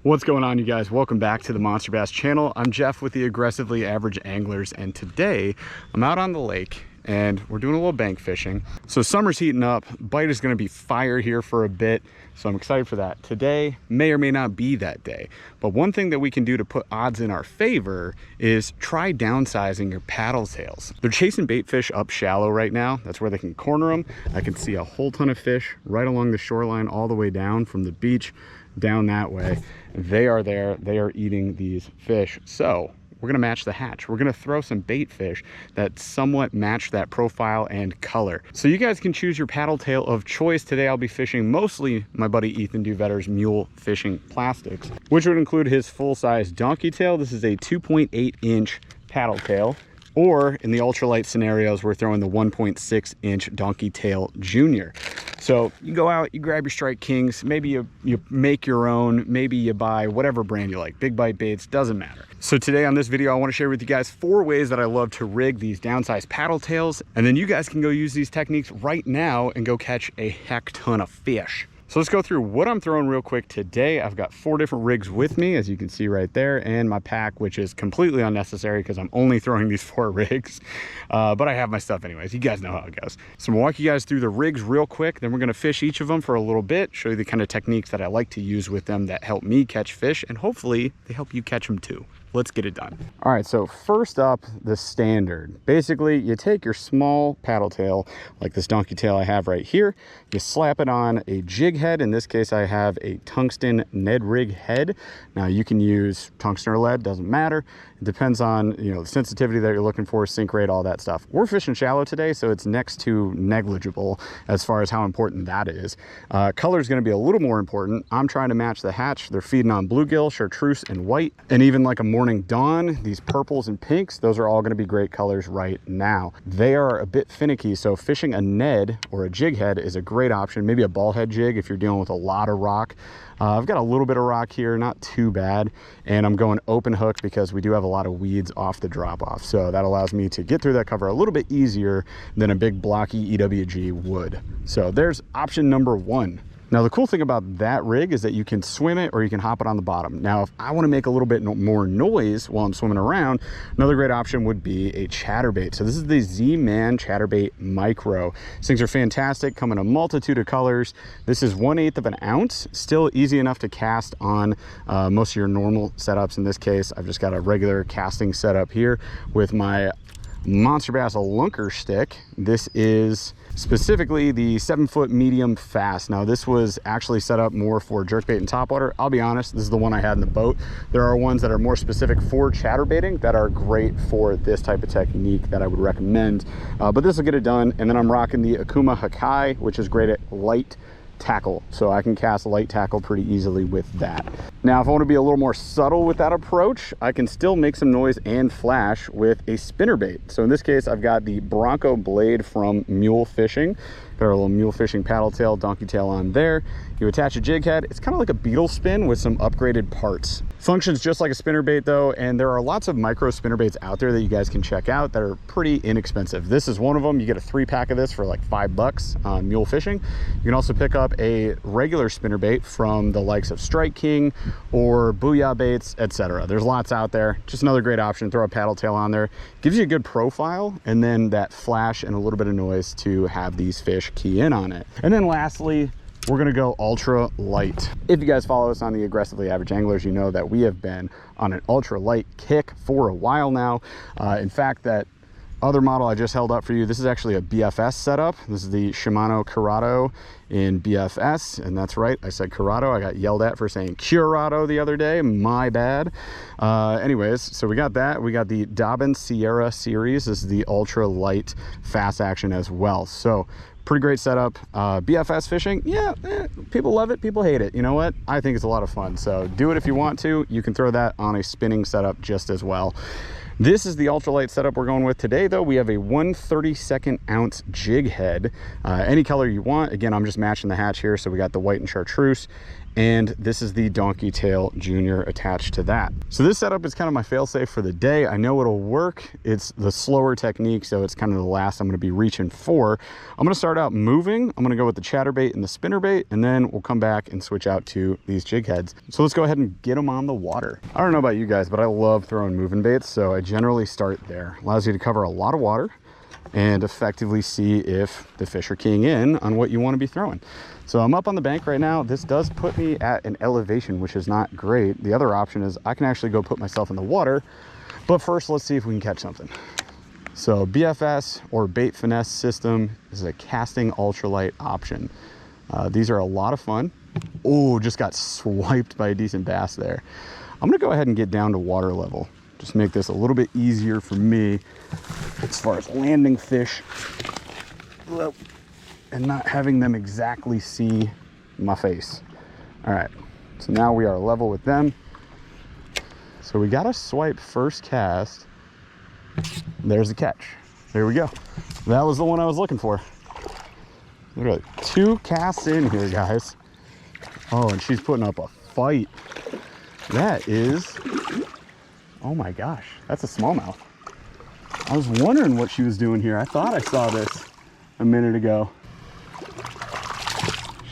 What's going on, you guys? Welcome back to the Monster Bass channel. I'm Jeff with the Aggressively Average Anglers, and today I'm out on the lake and we're doing a little bank fishing. So summer's heating up, bite is going to be fire here for a bit, so I'm excited for that. Today may or may not be that day, but one thing that we can do to put odds in our favor is try downsizing your paddle tails. They're chasing bait fish up shallow right now. That's where they can corner them. I can see a whole ton of fish right along the shoreline all the way down from the beach down that way. They are there, they are eating these fish. So we're gonna match the hatch. We're gonna throw some bait fish that somewhat match that profile and color. So you guys can choose your paddle tail of choice. Today I'll be fishing mostly my buddy Ethan Duvetter's Mule Fishing Plastics, which would include his full-size donkey tail. This is a 2.8-inch paddle tail. Or in the ultralight scenarios, we're throwing the 1.6-inch Donkey Tail Junior. So you go out, you grab your Strike Kings, maybe you make your own, maybe you buy whatever brand you like, big bite baits, doesn't matter. So today on this video, I want to share with you guys 4 ways that I love to rig these downsized paddle tails, and then you guys can go use these techniques right now and go catch a heck ton of fish. So let's go through what I'm throwing real quick today. I've got 4 different rigs with me, as you can see right there, and my pack, which is completely unnecessary because I'm only throwing these 4 rigs. But I have my stuff anyways. You guys know how it goes. So I'm gonna walk you guys through the rigs real quick. Then we're gonna fish each of them for a little bit, show you the kind of techniques that I like to use with them that help me catch fish, and hopefully they help you catch them too. Let's get it done. All right, so first up, the standard. Basically, you take your small paddle tail, like this donkey tail I have right here, you slap it on a jig head. In this case, I have a tungsten Ned rig head. Now you can use tungsten or lead, doesn't matter. It depends on, the sensitivity that you're looking for, sink rate, all that stuff. We're fishing shallow today, so it's next to negligible as far as how important that is. Color is gonna be a little more important. I'm trying to match the hatch. They're feeding on bluegill, chartreuse, and white, and even like a morning dawn, these purples and pinks, those are all gonna be great colors right now. They are a bit finicky, so fishing a Ned or a jig head is a great option. Maybe a ball head jig if you're dealing with a lot of rock. I've got a little bit of rock here, not too bad, and I'm going open hook because we do have a lot of weeds off the drop off, so that allows me to get through that cover a little bit easier than a big blocky EWG would. So there's option number 1. Now the cool thing about that rig is that you can swim it or you can hop it on the bottom. Now if I want to make a little bit more noise while I'm swimming around, another great option would be a chatterbait. So this is the Z-Man Chatterbait Micro. These things are fantastic, come in a multitude of colors. This is 1/8 of an ounce, still easy enough to cast on most of your normal setups. In this case, I've just got a regular casting setup here with my Monster Bass lunker stick. This is specifically the 7-foot medium fast. Now this was actually set up more for jerkbait and topwater. I'll be honest, this is the one I had in the boat. There are ones that are more specific for chatterbaiting that are great for this type of technique that I would recommend. But this will get it done. And then I'm rocking the Akuma Hakai, which is great at light tackle, so I can cast light tackle pretty easily with that. Now if I want to be a little more subtle with that approach, I can still make some noise and flash with a spinnerbait. So in this case, I've got the Bronco Blade from Mule Fishing. Got our little Mule Fishing paddle tail, donkey tail on there. You attach a jig head. It's kind of like a beetle spin with some upgraded parts. Functions just like a spinnerbait though, and there are lots of micro spinnerbaits out there that you guys can check out that are pretty inexpensive. This is one of them. You get a 3-pack of this for like $5 on Mule Fishing. You can also pick up a regular spinnerbait from the likes of Strike King or Booyah Baits, etc. There's lots out there. Just another great option. Throw a paddle tail on there. Gives you a good profile, and then that flash and a little bit of noise to have these fish key in on it. And then lastly, we're gonna go ultra light. If you guys follow us on the Aggressively Average Anglers, you know that we have been on an ultra light kick for a while now. In fact, that other model I just held up for you, this is actually a BFS setup. This is the Shimano Curado in BFS, and that's right, I said Curado. I got yelled at for saying Curado the other day, my bad. Anyways, so we got that. We got the Dobbin Sierra series. This is the ultra light fast action as well. So pretty great setup. BFS fishing, yeah, people love it, people hate it. You know what? I think it's a lot of fun. So do it if you want to. You can throw that on a spinning setup just as well. This is the ultralight setup we're going with today though. We have a 1/32 ounce jig head, any color you want. Again, I'm just matching the hatch here. So we got the white and chartreuse and this is the Donkey Tail Junior attached to that. So this setup is kind of my fail-safe for the day. I know it'll work. It's the slower technique, so it's kind of the last I'm going to be reaching for. I'm going to start out moving. I'm going to go with the chatterbait and the spinnerbait, and then we'll come back and switch out to these jig heads. So let's go ahead and get them on the water. I don't know about you guys, but I love throwing moving baits, so I generally start there. Allows you to cover a lot of water and effectively see if the fish are keying in on what you want to be throwing. So I'm up on the bank right now. This does put me at an elevation, which is not great. The other option is I can actually go put myself in the water, but first let's see if we can catch something. So BFS, or bait finesse system, is a casting ultralight option. These are a lot of fun. Oh, just got swiped by a decent bass there. I'm gonna go ahead and get down to water level. Just make this a little bit easier for me as far as landing fish and not having them exactly see my face. All right, so now we are level with them. So we got to swipe first cast. There's a catch. There we go. That was the one I was looking for. Literally 2 casts in here, guys. Oh, and she's putting up a fight. That is, oh my gosh, that's a smallmouth. I was wondering what she was doing here. I thought I saw this a minute ago.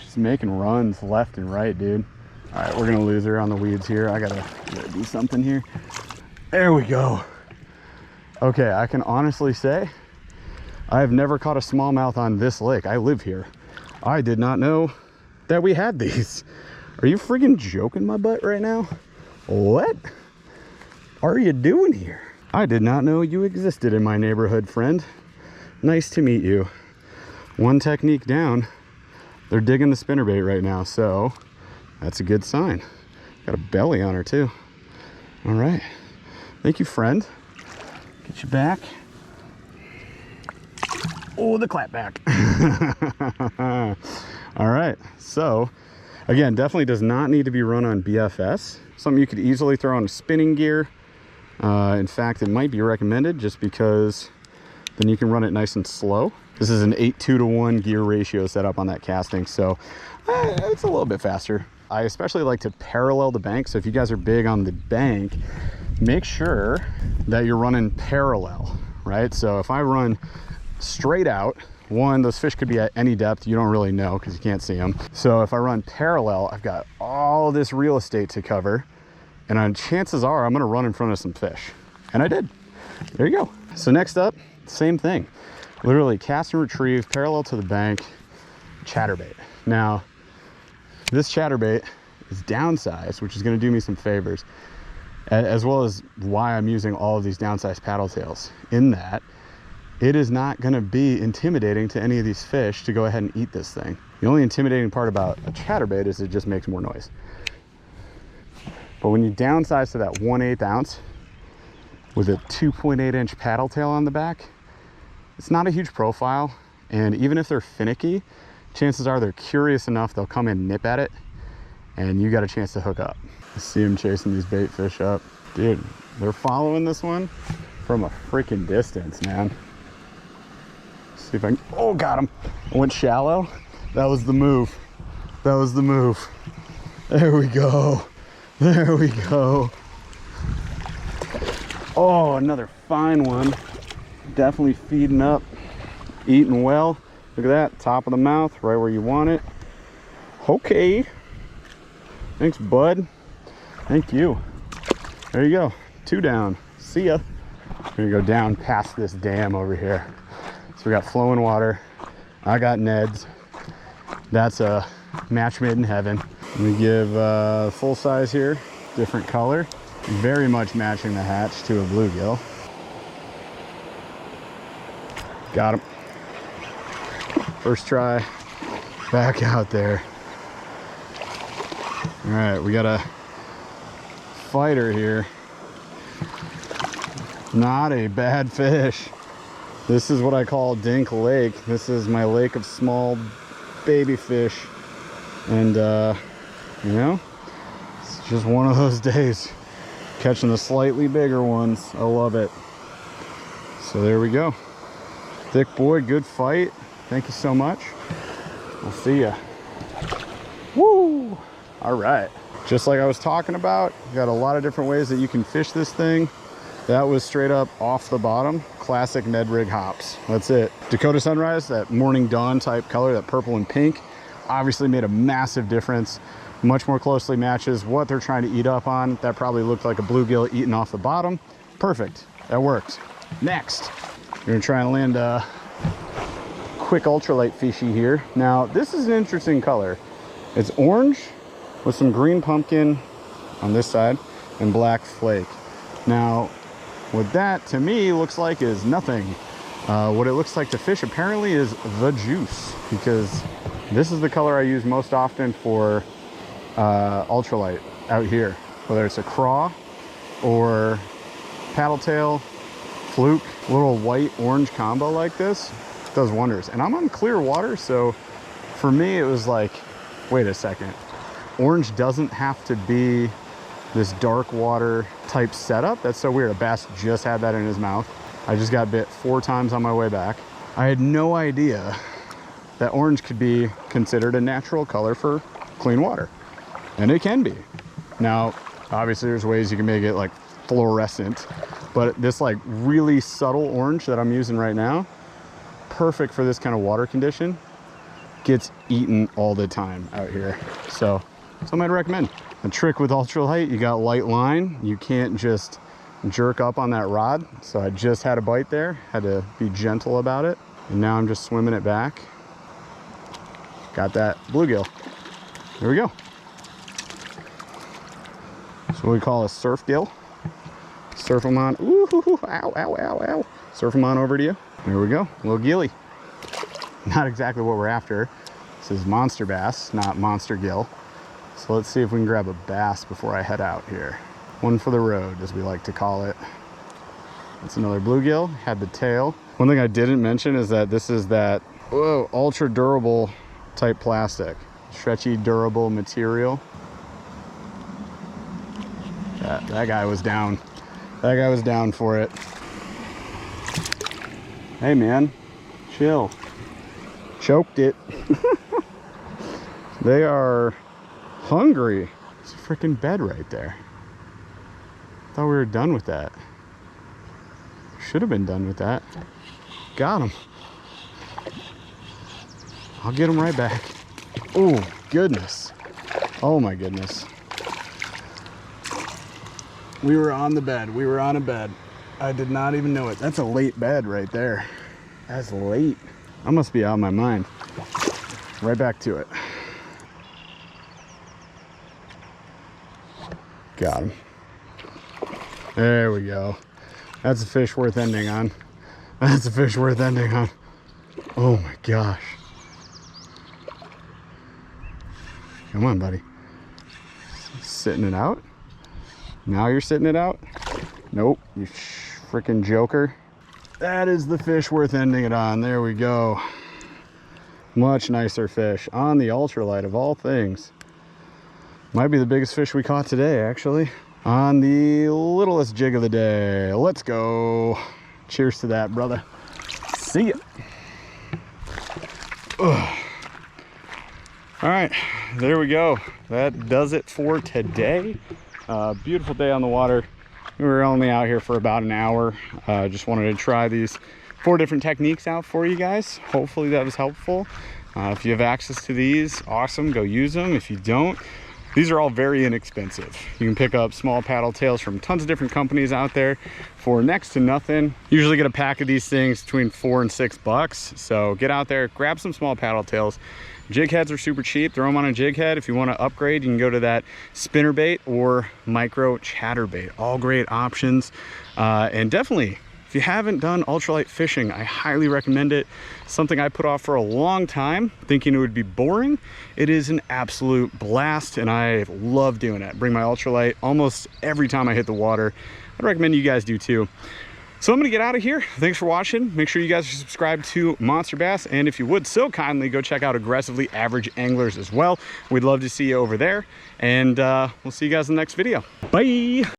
She's making runs left and right, dude. All right, we're gonna lose her on the weeds here. I gotta do something here. There we go. Okay, I can honestly say I have never caught a smallmouth on this lake. I live here. I did not know that we had these. Are you freaking joking my butt right now? What are you doing here? I did not know you existed in my neighborhood, friend. Nice to meet you. One technique down. They're digging the spinnerbait right now, so that's a good sign. Got a belly on her too. All right. Thank you, friend. Get you back. Oh, the clap back. All right. So, again, definitely does not need to be run on BFS. Something you could easily throw on a spinning gear. In fact, it might be recommended just because then you can run it nice and slow. This is an 8:2 to 1 gear ratio set up on that casting, so it's a little bit faster. I especially like to parallel the bank, so if you guys are big on the bank, make sure that you're running parallel, right? So if I run straight out, one, those fish could be at any depth. You don't really know because you can't see them. So if I run parallel, I've got all this real estate to cover, and chances are I'm gonna run in front of some fish. And I did. There you go. So next up, same thing. Literally cast and retrieve parallel to the bank, chatterbait. Now, this chatterbait is downsized, which is gonna do me some favors, as well as why I'm using all of these downsized paddle tails, in that it is not gonna be intimidating to any of these fish to go ahead and eat this thing. The only intimidating part about a chatterbait is it just makes more noise. But when you downsize to that 1/8 ounce with a 2.8 inch paddle tail on the back, it's not a huge profile. And even if they're finicky, chances are they're curious enough, they'll come and nip at it and you got a chance to hook up. I see them chasing these bait fish up. Dude, they're following this one from a freaking distance, man. See if I can, oh, got him. I went shallow. That was the move. That was the move. There we go. There we go. Oh, another fine one. Definitely feeding up, eating well. Look at that, top of the mouth, right where you want it. Okay. Thanks, bud. Thank you. There you go, 2 down. See ya. We're gonna go down past this dam over here. So we got flowing water. I got Ned's. That's a match made in heaven. We give full size here, different color. Very much matching the hatch to a bluegill. Got him. First try, back out there. All right, we got a fighter here. Not a bad fish. This is what I call Dink Lake. This is my lake of small baby fish. And you know, it's just one of those days. Catching the slightly bigger ones. I love it. So there we go. Thick boy, good fight. Thank you so much. We'll see ya. Woo! All right, just like I was talking about, you got a lot of different ways that you can fish this thing. That was straight up off the bottom, classic Ned rig hops. That's it. Dakota Sunrise, that morning dawn type color, that purple and pink, obviously made a massive difference. Much more closely matches what they're trying to eat up on. That probably looked like a bluegill eating off the bottom. Perfect, that worked. Next, we're gonna try and land a quick ultralight fishy here. Now, this is an interesting color. It's orange with some green pumpkin on this side and black flake. Now, what that to me looks like is nothing. What it looks like to fish apparently is the juice, because this is the color I use most often for ultralight out here, whether it's a craw or paddletail, fluke. A little white orange combo like this does wonders. And I'm on clear water, so for me it was like, wait a second, orange doesn't have to be this dark water type setup. That's so weird. A bass just had that in his mouth. I just got bit 4 times on my way back. I had no idea that orange could be considered a natural color for clean water, and it can be. Now obviously there's ways you can make it like fluorescent, but this like really subtle orange that I'm using right now, perfect for this kind of water condition, gets eaten all the time out here. So something I'd recommend. A trick with ultralight, you got light line, you can't just jerk up on that rod. So I just had a bite there, had to be gentle about it, and now I'm just swimming it back. Got that bluegill. There we go. That's what we call a surf gill. Surf them on. Ooh, ow, ow, ow, ow. Surf them on over to you. There we go, little gilly. Not exactly what we're after. This is monster bass, not monster gill. So let's see if we can grab a bass before I head out here. One for the road, as we like to call it. That's another bluegill, had the tail. One thing I didn't mention is that this is that, whoa, ultra durable type plastic. Stretchy, durable material. That guy was down. That guy was down for it. Hey man, chill. Choked it. They are hungry. It's a freaking bed right there. Thought we were done with that. Should have been done with that. Got him. I'll get him right back. Oh goodness. Oh my goodness. We were on the bed. We were on a bed. I did not even know it. That's a late bed right there. That's late. I must be out of my mind. Right back to it. Got him. There we go. That's a fish worth ending on. That's a fish worth ending on. Oh my gosh. Come on, buddy. Sitting it out? Now you're sitting it out? Nope, you freaking joker. That is the fish worth ending it on. There we go. Much nicer fish on the ultralight of all things. Might be the biggest fish we caught today, actually. On the littlest jig of the day. Let's go. Cheers to that, brother. See ya. Ugh. All right, there we go. That does it for today. Beautiful day on the water. We were only out here for about an hour. Just wanted to try these 4 different techniques out for you guys. Hopefully that was helpful. If you have access to these, awesome, go use them. If you don't, these are all very inexpensive. You can pick up small paddle tails from tons of different companies out there for next to nothing. Usually get a pack of these things between $4 and $6. So get out there, grab some small paddle tails. Jig heads are super cheap. Throw them on a jig head. If you want to upgrade, you can go to that spinnerbait or micro chatterbait. All great options. And definitely, if you haven't done ultralight fishing, I highly recommend it. Something I put off for a long time, thinking it would be boring. It is an absolute blast, and I love doing it. Bring my ultralight almost every time I hit the water. I'd recommend you guys do too. So I'm gonna get out of here. Thanks for watching. Make sure you guys are subscribed to Monster Bass, and if you would so kindly go check out Aggressively Average Anglers as well. We'd love to see you over there, and we'll see you guys in the next video. Bye.